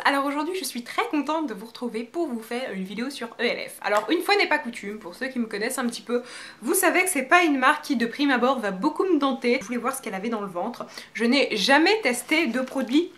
Alors aujourd'hui je suis très contente de vous retrouver pour vous faire une vidéo sur ELF. Alors une fois n'est pas coutume, pour ceux qui me connaissent un petit peu, vous savez que c'est pas une marque qui de prime abord va beaucoup me tenter. Je voulais voir ce qu'elle avait dans le ventre. Je n'ai jamais testé de produit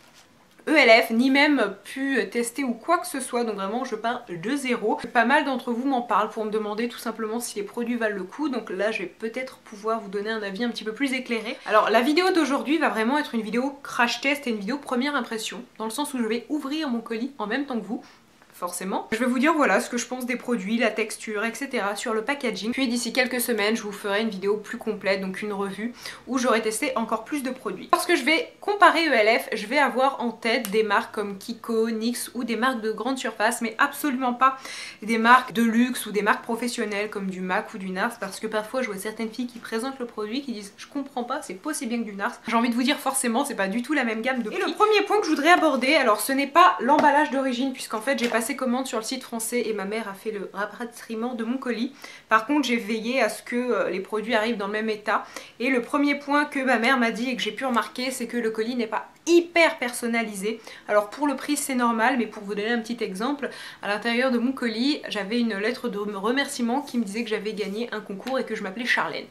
ELF, ni même pu tester ou quoi que ce soit, donc vraiment je pars de zéro. Pas mal d'entre vous m'en parlent pour me demander tout simplement si les produits valent le coup, donc là je vais peut-être pouvoir vous donner un avis un petit peu plus éclairé. Alors la vidéo d'aujourd'hui va vraiment être une vidéo crash test et une vidéo première impression, dans le sens où je vais ouvrir mon colis en même temps que vous. Forcément. Je vais vous dire voilà ce que je pense des produits, la texture, etc. sur le packaging. Puis d'ici quelques semaines, je vous ferai une vidéo plus complète, donc une revue, où j'aurai testé encore plus de produits. Lorsque je vais comparer ELF, je vais avoir en tête des marques comme Kiko, NYX ou des marques de grande surface, mais absolument pas des marques de luxe ou des marques professionnelles comme du MAC ou du NARS, parce que parfois je vois certaines filles qui présentent le produit qui disent je comprends pas, c'est pas aussi bien que du NARS. J'ai envie de vous dire forcément, c'est pas du tout la même gamme de prix. Et le premier point que je voudrais aborder, alors ce n'est pas l'emballage d'origine, puisqu'en fait j'ai passé commande sur le site français et ma mère a fait le rapatriement de mon colis. Par contre j'ai veillé à ce que les produits arrivent dans le même état, et le premier point que ma mère m'a dit et que j'ai pu remarquer, c'est que le colis n'est pas hyper personnalisé. Alors pour le prix c'est normal, mais pour vous donner un petit exemple, à l'intérieur de mon colis j'avais une lettre de remerciement qui me disait que j'avais gagné un concours et que je m'appelais Charlène.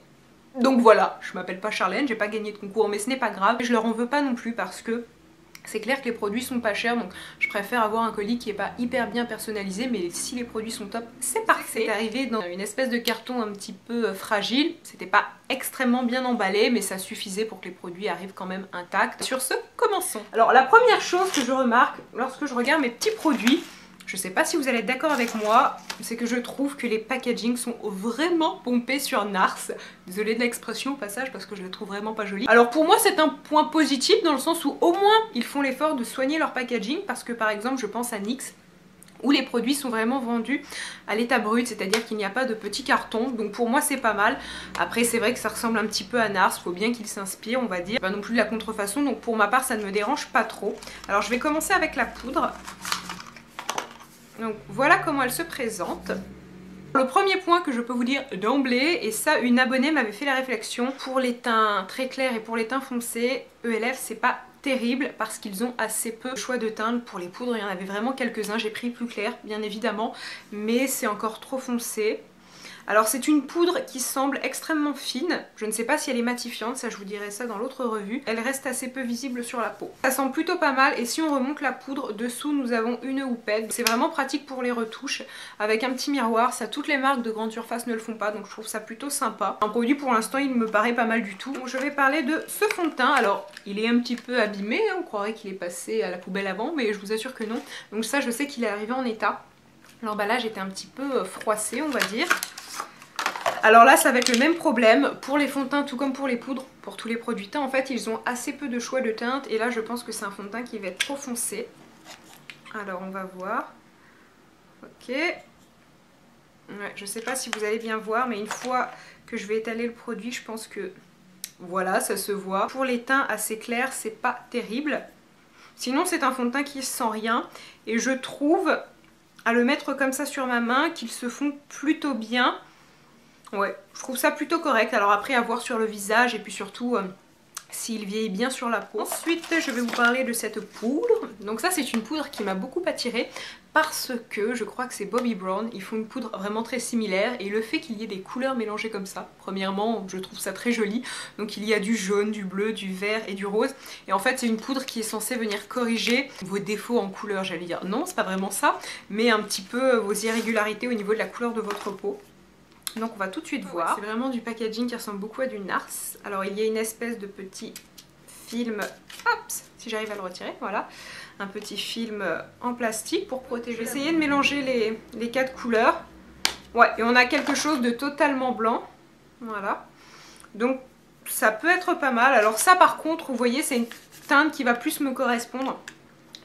Donc voilà, je m'appelle pas Charlène, j'ai pas gagné de concours, mais ce n'est pas grave, je leur en veux pas non plus parce que c'est clair que les produits sont pas chers, donc je préfère avoir un colis qui est pas hyper bien personnalisé, mais si les produits sont top, c'est parfait. C'est arrivé dans une espèce de carton un petit peu fragile, c'était pas extrêmement bien emballé, mais ça suffisait pour que les produits arrivent quand même intacts. Sur ce, commençons. Alors la première chose que je remarque lorsque je regarde mes petits produits, je sais pas si vous allez être d'accord avec moi, c'est que je trouve que les packagings sont vraiment pompés sur NARS. Désolée de l'expression au passage parce que je la trouve vraiment pas jolie. Alors pour moi c'est un point positif dans le sens où au moins ils font l'effort de soigner leur packaging, parce que par exemple je pense à NYX, où les produits sont vraiment vendus à l'état brut, c'est-à-dire qu'il n'y a pas de petits cartons, donc pour moi c'est pas mal. Après c'est vrai que ça ressemble un petit peu à NARS, faut bien qu'ils s'inspirent on va dire, pas non plus de la contrefaçon, donc pour ma part ça ne me dérange pas trop. Alors je vais commencer avec la poudre. Donc voilà comment elle se présente. Le premier point que je peux vous dire d'emblée, et ça une abonnée m'avait fait la réflexion, pour les teints très clairs et pour les teints foncés, ELF c'est pas terrible parce qu'ils ont assez peu de choix de teintes. Pour les poudres il y en avait vraiment quelques-uns, j'ai pris plus clair bien évidemment, mais c'est encore trop foncé. Alors c'est une poudre qui semble extrêmement fine, je ne sais pas si elle est matifiante, ça je vous dirai ça dans l'autre revue. Elle reste assez peu visible sur la peau. Ça sent plutôt pas mal, et si on remonte la poudre, dessous nous avons une houppette. C'est vraiment pratique pour les retouches, avec un petit miroir, ça toutes les marques de grande surface ne le font pas, donc je trouve ça plutôt sympa. Un produit pour l'instant il me paraît pas mal du tout. Donc je vais parler de ce fond de teint, alors il est un petit peu abîmé, hein, on croirait qu'il est passé à la poubelle avant, mais je vous assure que non. Donc ça je sais qu'il est arrivé en état. L'emballage était un petit peu froissé on va dire. Alors là ça va être le même problème pour les fonds de teint tout comme pour les poudres, pour tous les produits teints en fait ils ont assez peu de choix de teinte, et là je pense que c'est un fond de teint qui va être trop foncé. Alors on va voir. Ok. Ouais, je sais pas si vous allez bien voir, mais une fois que je vais étaler le produit je pense que voilà ça se voit. Pour les teints assez clairs c'est pas terrible. Sinon c'est un fond de teint qui sent rien, et je trouve à le mettre comme ça sur ma main qu'ils se font plutôt bien. Ouais, je trouve ça plutôt correct. Alors après à voir sur le visage, et puis surtout s'il vieillit bien sur la peau. Ensuite je vais vous parler de cette poudre. Donc ça c'est une poudre qui m'a beaucoup attirée, parce que je crois que c'est Bobbi Brown. Ils font une poudre vraiment très similaire, et le fait qu'il y ait des couleurs mélangées comme ça, premièrement je trouve ça très joli. Donc il y a du jaune, du bleu, du vert et du rose, et en fait c'est une poudre qui est censée venir corriger vos défauts en couleur, j'allais dire. Non c'est pas vraiment ça, mais un petit peu vos irrégularités au niveau de la couleur de votre peau. Donc on va tout de suite voir. C'est vraiment du packaging qui ressemble beaucoup à du NARS. Alors il y a une espèce de petit film, hop, si j'arrive à le retirer, voilà. Un petit film en plastique pour protéger. Je vais essayer de mélanger les quatre couleurs. Ouais, et on a quelque chose de totalement blanc. Voilà. Donc ça peut être pas mal. Alors ça par contre, vous voyez, c'est une teinte qui va plus me correspondre,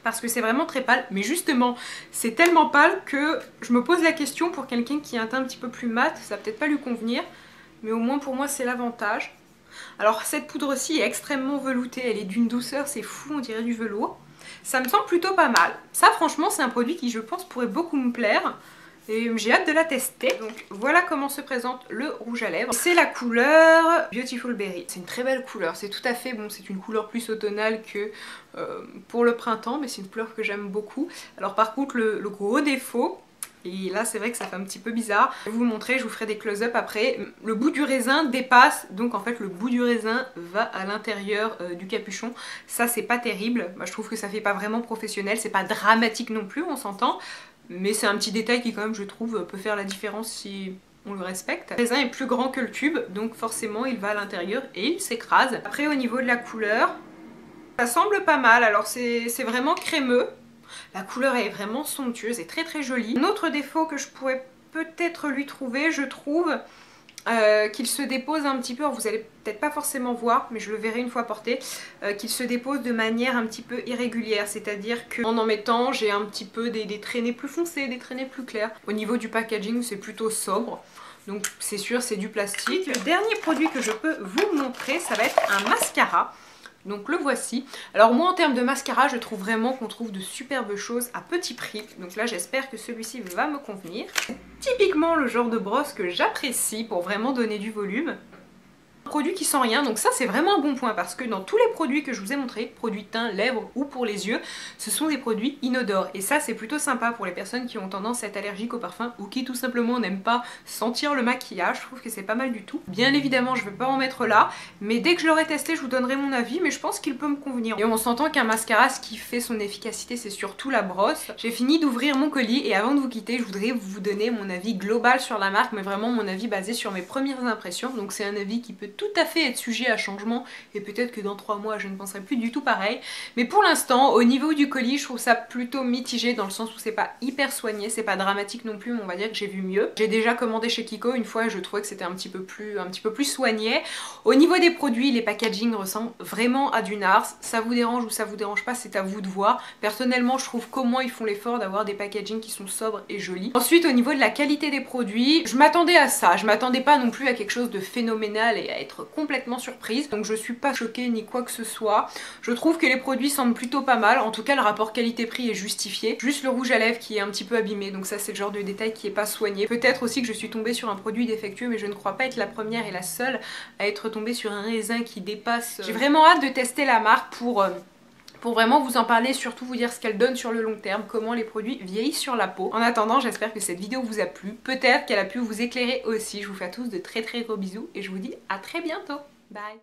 parce que c'est vraiment très pâle, mais justement c'est tellement pâle que je me pose la question, pour quelqu'un qui a un teint un petit peu plus mat, ça va peut-être pas lui convenir, mais au moins pour moi c'est l'avantage. Alors cette poudre-ci est extrêmement veloutée, elle est d'une douceur, c'est fou, on dirait du velours. Ça me semble plutôt pas mal. Ça franchement c'est un produit qui je pense pourrait beaucoup me plaire. et j'ai hâte de la tester. Donc voilà comment se présente le rouge à lèvres. C'est la couleur Beautiful Berry. C'est une très belle couleur, c'est tout à fait bon, c'est une couleur plus automnale que pour le printemps, mais c'est une couleur que j'aime beaucoup. Alors par contre le gros défaut, et là c'est vrai que ça fait un petit peu bizarre, je vais vous montrer, je vous ferai des close-up après, le bout du raisin dépasse, donc en fait le bout du raisin va à l'intérieur du capuchon. Ça c'est pas terrible, moi je trouve que ça fait pas vraiment professionnel, c'est pas dramatique non plus, on s'entend, mais c'est un petit détail qui quand même je trouve peut faire la différence si on le respecte. Le raisin est plus grand que le tube, donc forcément il va à l'intérieur et il s'écrase. Après au niveau de la couleur, ça semble pas mal, alors c'est vraiment crémeux. La couleur est vraiment somptueuse et très très jolie. Un autre défaut que je pourrais peut-être lui trouver, je trouve qu'il se dépose un petit peu, alors vous allez peut-être pas forcément voir, mais je le verrai une fois porté, qu'il se dépose de manière un petit peu irrégulière, c'est-à-dire qu'en mettant, j'ai un petit peu des traînées plus foncées, des traînées plus claires. Au niveau du packaging, c'est plutôt sobre, donc c'est sûr, c'est du plastique. Le dernier produit que je peux vous montrer, ça va être un mascara. Donc le voici. Alors moi en termes de mascara, je trouve vraiment qu'on trouve de superbes choses à petit prix. Donc là j'espère que celui-ci va me convenir. C'est typiquement le genre de brosse que j'apprécie pour vraiment donner du volume. Produit qui sent rien, donc ça c'est vraiment un bon point parce que dans tous les produits que je vous ai montrés, produits teint, lèvres ou pour les yeux, ce sont des produits inodores et ça c'est plutôt sympa pour les personnes qui ont tendance à être allergiques au parfum ou qui tout simplement n'aiment pas sentir le maquillage. Je trouve que c'est pas mal du tout. Bien évidemment je vais pas en mettre là, mais dès que je l'aurai testé je vous donnerai mon avis, mais je pense qu'il peut me convenir. Et on s'entend qu'un mascara, ce qui fait son efficacité c'est surtout la brosse. J'ai fini d'ouvrir mon colis et avant de vous quitter je voudrais vous donner mon avis global sur la marque, mais vraiment mon avis basé sur mes premières impressions. Donc c'est un avis qui peut tout à fait être sujet à changement et peut-être que dans 3 mois je ne penserai plus du tout pareil, mais pour l'instant au niveau du colis je trouve ça plutôt mitigé dans le sens où c'est pas hyper soigné, c'est pas dramatique non plus, mais on va dire que j'ai vu mieux. J'ai déjà commandé chez Kiko une fois et je trouvais que c'était un petit peu plus soigné. Au niveau des produits, les packaging ressemblent vraiment à du NARS. Ça vous dérange ou ça vous dérange pas, c'est à vous de voir. Personnellement je trouve comment ils font l'effort d'avoir des packaging qui sont sobres et jolis. Ensuite au niveau de la qualité des produits, je m'attendais à ça, je m'attendais pas non plus à quelque chose de phénoménal et à être complètement surprise, donc je suis pas choquée ni quoi que ce soit. Je trouve que les produits semblent plutôt pas mal, en tout cas le rapport qualité-prix est justifié. Juste le rouge à lèvres qui est un petit peu abîmé, donc ça c'est le genre de détail qui est pas soigné. Peut-être aussi que je suis tombée sur un produit défectueux, mais je ne crois pas être la première et la seule à être tombée sur un raisin qui dépasse. J'ai vraiment hâte de tester la marque pour vraiment vous en parler, surtout vous dire ce qu'elle donne sur le long terme, comment les produits vieillissent sur la peau. En attendant, j'espère que cette vidéo vous a plu, peut-être qu'elle a pu vous éclairer aussi. Je vous fais à tous de très très gros bisous et je vous dis à très bientôt. Bye.